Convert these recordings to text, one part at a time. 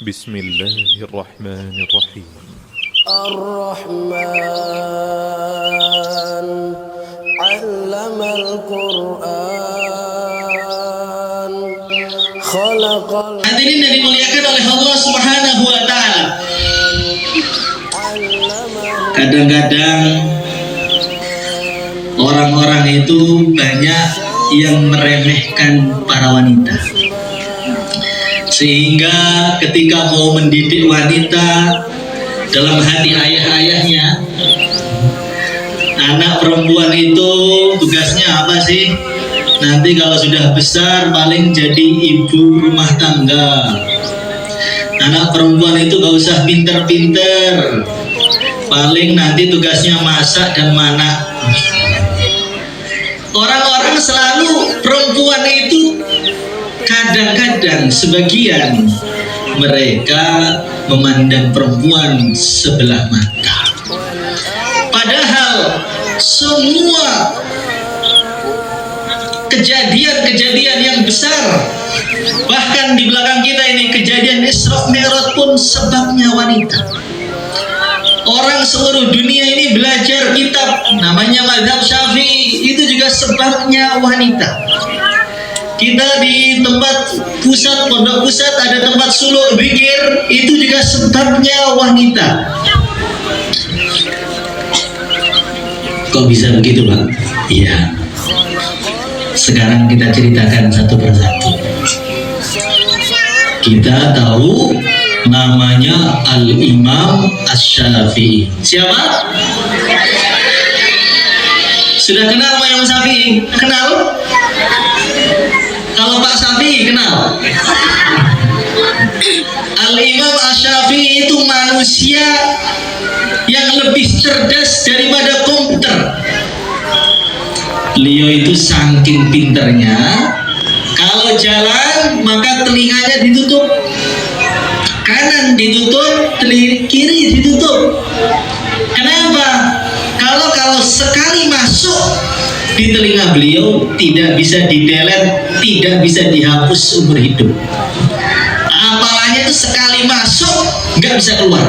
Bismillahirrahmanirrahim. Ar-Rahman 'allamal Qur'an khalaqal. Hadirin yang dimuliakan oleh Allah Subhanahu wa taala. Kadang-kadang orang-orang itu banyak yang meremehkan para wanita. Sehingga ketika mau mendidik wanita dalam hati ayah-ayahnya, anak perempuan itu tugasnya apa sih? Nanti kalau sudah besar paling jadi ibu rumah tangga. Anak perempuan itu gak usah pinter-pinter, paling nanti tugasnya masak dan manak. Orang-orang selalu perempuan itu kadang-kadang sebagian mereka memandang perempuan sebelah mata. Padahal semua kejadian-kejadian yang besar, bahkan di belakang kita ini kejadian Isra Mi'raj pun sebabnya wanita. Orang seluruh dunia ini belajar kitab namanya mazhab Syafi'i, itu juga sebabnya wanita. Kita di tempat pusat, pondok pusat ada tempat suluk zikir, itu juga sebabnya wanita. Kok bisa begitu, Pak? Iya. Sekarang kita ceritakan satu persatu. Kita tahu namanya Al-Imam Asy-Syafi'i. Siapa? Sudah kenal sama Imam Syafi'i? Kenal? Kalau Pak Syafi'i kenal? Al-Imam Asy-Syafi'i itu manusia yang lebih cerdas daripada komputer. Beliau itu saking pinternya, kalau jalan maka telinganya ditutup, kanan ditutup, kiri ditutup. Kenapa? Kalau sekali masuk di telinga beliau tidak bisa di-delete, tidak bisa dihapus seumur hidup. Apalanya itu sekali masuk nggak bisa keluar.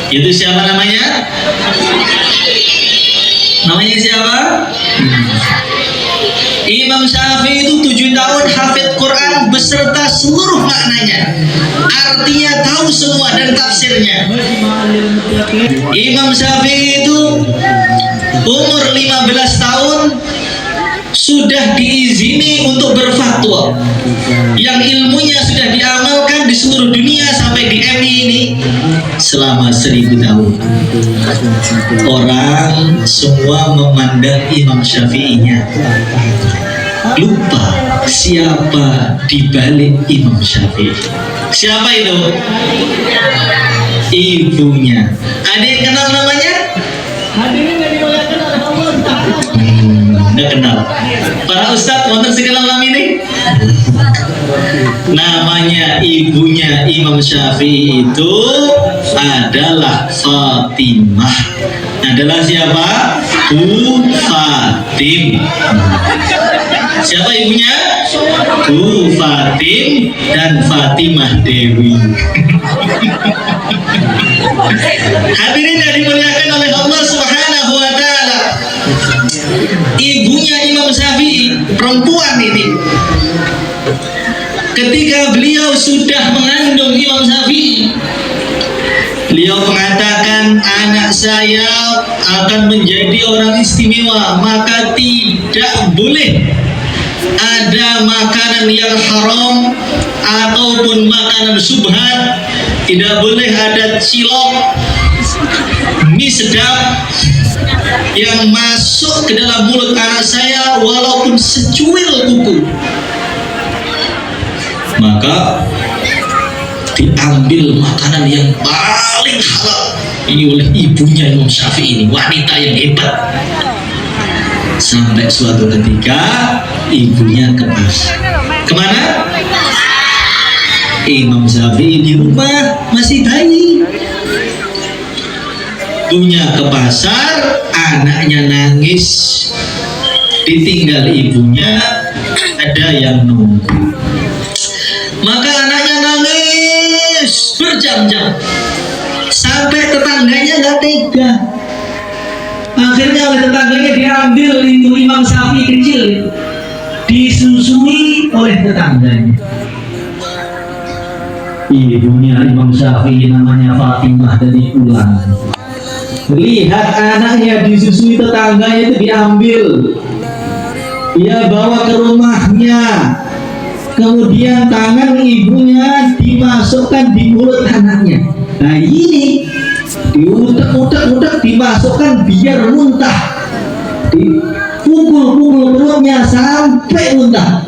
Itu siapa namanya? Namanya siapa? Imam Syafi'i itu 7 tahun hafid Quran beserta seluruh maknanya, artinya tahu semua dan tafsirnya. Imam Syafi'i itu umur 15 tahun sudah diizini untuk berfatwa, yang ilmunya sudah diamalkan di seluruh dunia sampai di MI ini selama 1000 tahun. Orang semua memandang Imam Syafi'inya, lupa siapa di balik Imam Syafi'i. Siapa itu? Ibunya. Ada yang kenal namanya? Nggak kenal. Para ustadz wonten sing kenal nama ini? Namanya ibunya Imam Syafi'i itu adalah Fatimah. Adalah siapa? Bu Fatim. Siapa ibunya? Bu Fatim dan Fatimah Dewi. Hadirin yang dimuliakan oleh Allah Subhanahu wa taala. Ibunya Imam Syafi'i, perempuan ini, ketika beliau sudah mengandung Imam Syafi'i, beliau mengatakan, anak saya akan menjadi orang istimewa, maka tidak boleh ada makanan yang haram ataupun makanan subhat. Tidak boleh ada cilok, mie sedap yang masuk ke dalam mulut anak saya walaupun secuil kuku. Maka diambil makanan yang paling halal ini oleh ibunya Imam Syafi'i ini, wanita yang hebat. Sampai suatu ketika ibunya ke pasar. Kemana? Imam Syafi'i di rumah masih bayi. Ibunya ke pasar, anaknya nangis, ditinggal ibunya, ada yang nunggu. Maka anaknya nangis berjam-jam sampai tetangganya nggak tega. Akhirnya oleh tetangganya diambil itu Imam Syafi'i kecil itu, disusui oleh tetangganya. Ibunya Imam Syafi'i namanya Fatimah dari Ulang. Lihat anaknya disusui tetangganya itu diambil, dia bawa ke rumahnya, kemudian tangan ibunya dimasukkan di mulut anaknya. Nah ini diutek-utek dimasukkan biar muntah, dipukul-pukul perutnya sampai muntah,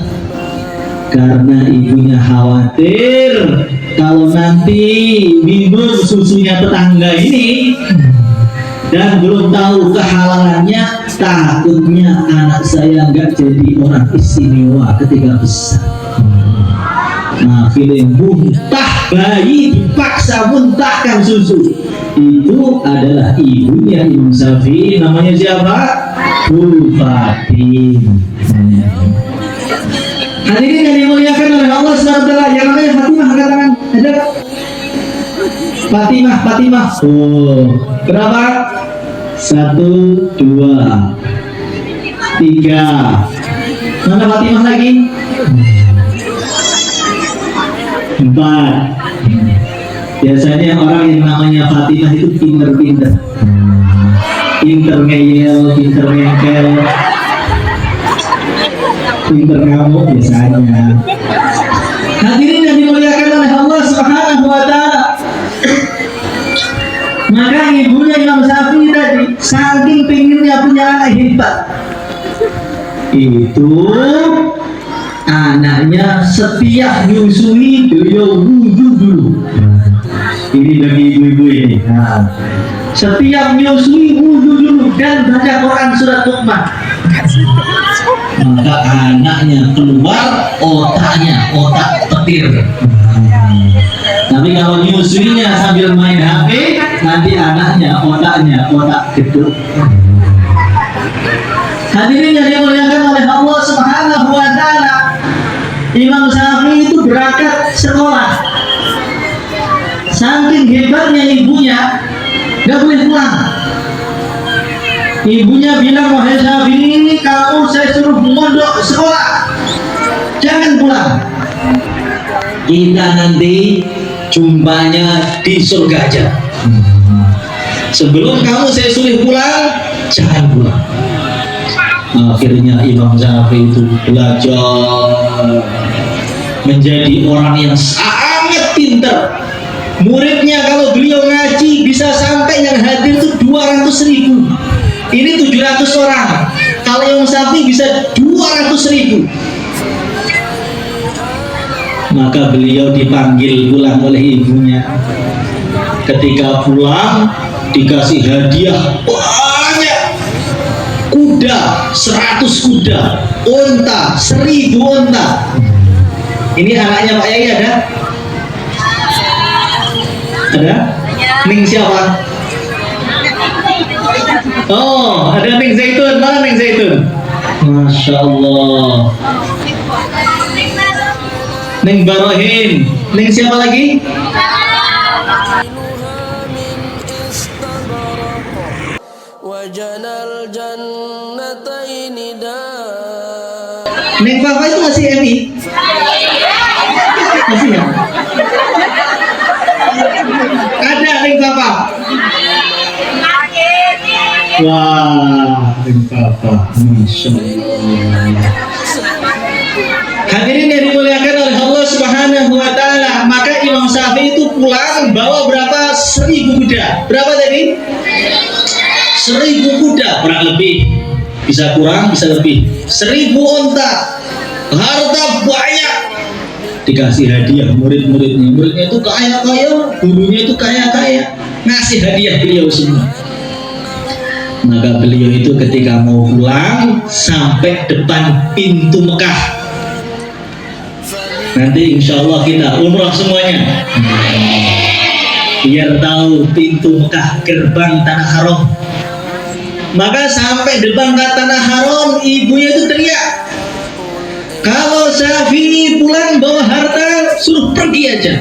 karena ibunya khawatir kalau nanti minum susunya tetangga ini dan belum tahu kehalalannya, takutnya anak saya nggak jadi orang istimewa ketika besar. Nah, film muntah, bayi dipaksa muntahkan susu, itu adalah ibunya Imam Syafi'i, namanya siapa? Bu Fatim. Hadirin yang dimuliakan oleh Allah SWT, yang namanya Fatimah, angkat tangan. Ada Fatimah. Oh, berapa? 1, 2, 3. Mana Fatimah lagi? 4. Biasanya orang yang namanya Fatimah itu pinter-pinter, pinter ngeyel, pinter ngengkel, pinter ngamuk biasanya. Hadirin yang dimuliakan oleh Allah Subhanahu wa Ta'ala, maka ibunya Imam Syafi'i tadi saking pengennya punya anak hebat, itu anaknya setiap nyusui beliau wudhu dulu. Ini bagi ibu-ibu ini. Nah, setiap nyusui wudhu dulu dan baca Quran surat Luqman. Maka anaknya keluar otak petir. Tapi kalau nyusuinya sambil main HP, nanti anaknya otak geduk. Hadirin yang dimuliakan oleh Allah Subhanahu wa Ta'ala, Imam Syafi'i itu berangkat sekolah. Saking hebatnya ibunya, nggak boleh pulang. Ibunya bilang, wahai Syafi'i, kamu saya suruh mondok sekolah, jangan pulang. Kita nanti jumpanya di surga aja. Sebelum kamu saya suruh pulang, jangan pulang. Akhirnya Imam Syafi'i itu belajar menjadi orang yang sangat pintar. Muridnya kalau beliau ngaji bisa sampai yang hadir itu 200.000. Ini 700 orang. Kalau Imam Syafi'i bisa 200.000. Maka beliau dipanggil pulang oleh ibunya. Ketika pulang dikasih hadiah banyak. Kuda 100 kuda, unta 1000 unta. Ini anaknya Pak Yai ada? Ada? Ning siapa? Oh, ada Ning Zaitun. Mana Ning Zaitun? Masya Allah. Ning Barohin. Ning siapa lagi? Neng Papa itu masih MI? Masih ya? Ada Neng Papa? Wah, Neng Papa, Masya Allah. Hadirin yang dimuliakan oleh Allah Subhanahu wa Ta'ala, maka Imam Syafi'i itu pulang bawa berapa? 1000 kuda. Berapa tadi? 1000 kuda, kurang lebih. Bisa kurang, bisa lebih. 1000 unta, harta banyak. Dikasih hadiah murid-muridnya. Muridnya itu kaya-kaya, gurunya itu kaya-kaya. Ngasih hadiah beliau semua. Maka beliau itu ketika mau pulang sampai depan pintu Mekah. Nanti insya Allah kita umrah semuanya, biar tahu pintu Mekah, gerbang Tanah Haram. Maka sampai depan Tanah Haram, ibunya itu teriak, kalau Syafi'i pulang bawa harta, suruh pergi aja.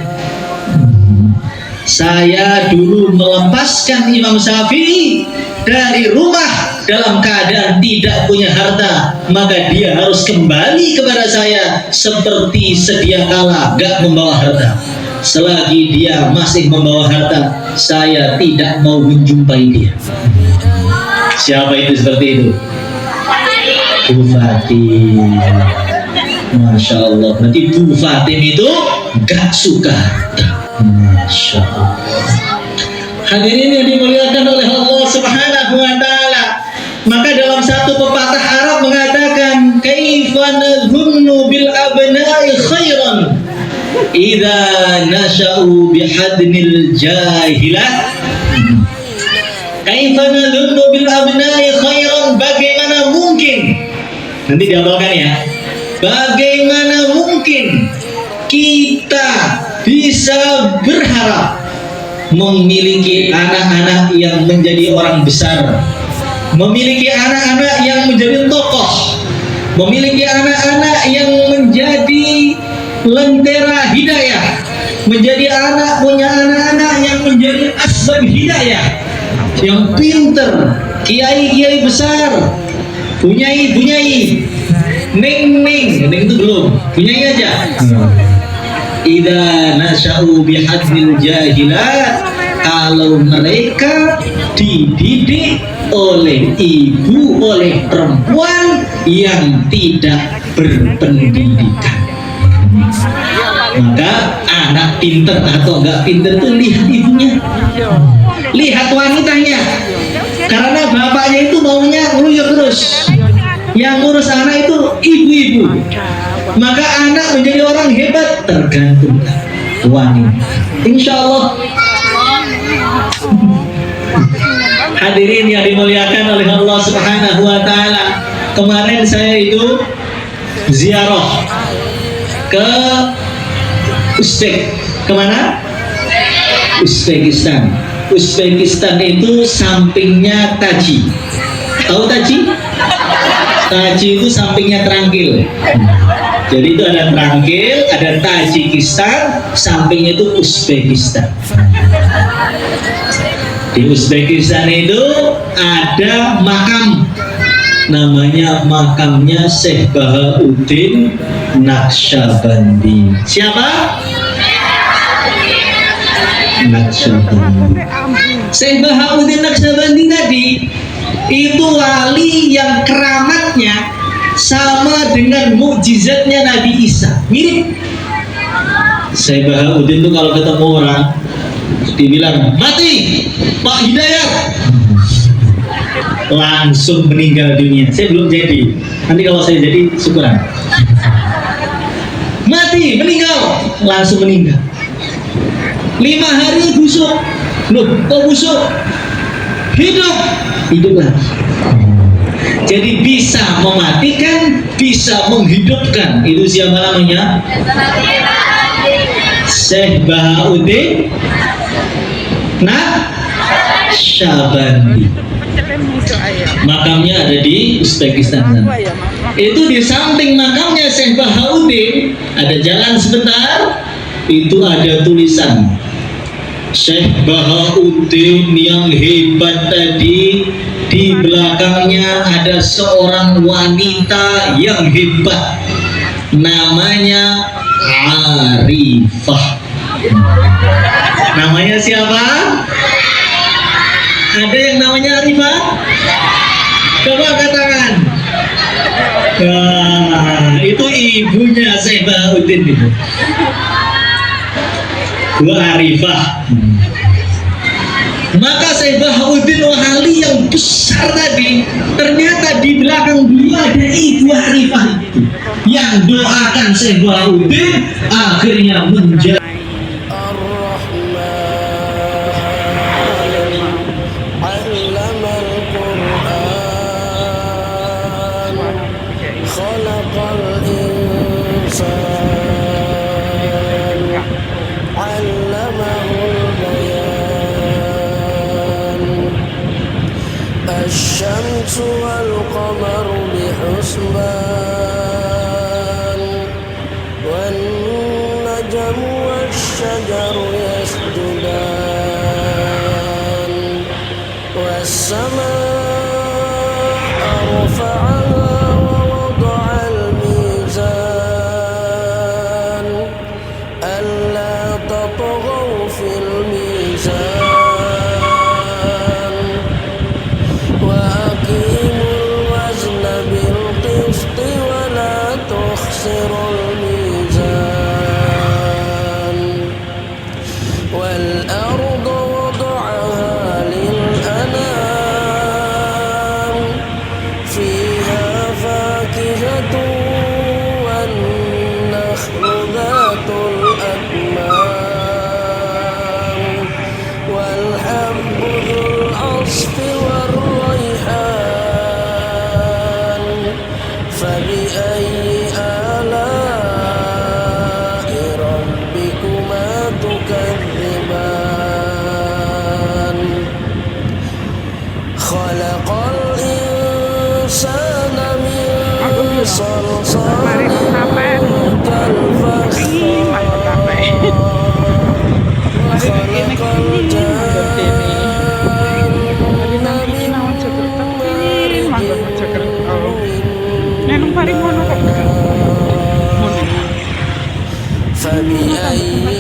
saya dulu melepaskan Imam Syafi'i dari rumah dalam keadaan tidak punya harta, maka dia harus kembali kepada saya seperti sedia kala gak membawa harta. Selagi dia masih membawa harta, saya tidak mau menjumpai dia. Siapa itu seperti itu? Bu Fatim. Masya Allah. Berarti Bu Fatim itu gak suka harta. Masya Allah. Hadirin yang dimuliakan oleh Allah Subhanahu wa Ta'ala, maka dalam satu pepatah Arab mengatakan, kaifa nadhunnu bil abna'i khairan idza nasha'u bihadnil jahilah. Kaifa nadhunnu bil abna'i khairan, bagaimana mungkin, nanti dihafalkan ya, bagaimana mungkin kita bisa berharap memiliki anak-anak yang menjadi orang besar, memiliki anak-anak yang menjadi tokoh, memiliki anak-anak yang menjadi lentera hidayah, punya anak-anak yang menjadi asbab hidayah, yang pinter, kiai-kiai besar, bunyai, neng itu belum, bunyai aja. Idza nasya'u bihadnil jahilat, kalau mereka dididik oleh ibu, oleh perempuan yang tidak berpendidikan, maka anak pinter atau enggak pinter itu lihat ibunya, lihat wanitanya, karena bapaknya itu maunya ngeluyur terus, yang ngurus anak itu ibu-ibu. Maka anak menjadi orang hebat tergantung wanita. Insya Allah. Hadirin yang dimuliakan oleh Allah Subhanahu wa Ta'ala, kemarin saya itu ziarah ke Uzbek. Kemana? Uzbekistan. Uzbekistan itu sampingnya Taji. Tahu Taji? Taji itu sampingnya Trangkil. Jadi itu ada Trangkil, ada Tajikistan, sampingnya itu Uzbekistan. Di Uzbekistan itu ada makam, namanya makamnya Syekh Bahauddin Naqsyabandi. Siapa? Naqsyabandi. Syekh Bahauddin Naqsyabandi tadi itu wali yang keramatnya sama dengan mukjizatnya Nabi Isa, mirip. Syekh Bahauddin itu kalau ketemu orang dibilang mati Pak Hidayat, langsung meninggal dunia. Saya belum jadi, nanti kalau saya jadi syukuran. Mati, meninggal, langsung meninggal. 5 hari busuk. Loh, kok busuk? Hidup lagi. Jadi bisa mematikan, bisa menghidupkan. Itu siapa namanya? Syekh Bahauddin Naqsyabandi. Makamnya ada di Uzbekistan. Itu di samping makamnya Syekh Bahauddin ada jalan sebentar, itu ada tulisan Syekh Bahauddin yang hebat tadi, di belakangnya ada seorang wanita yang hebat, namanya Arifah. Namanya siapa? Ada yang namanya Arifah? Coba angkat tangan. Nah, itu ibunya Syekh Bahauddin itu. Bu Arifah. Maka Syekh Bahauddin wali yang besar tadi, ternyata di belakang beliau ada ibu Arifah itu yang doakan Syekh Bahauddin akhirnya menjadi الشمس والقمر بحسبان والنجم والشجر يسجدان فبأي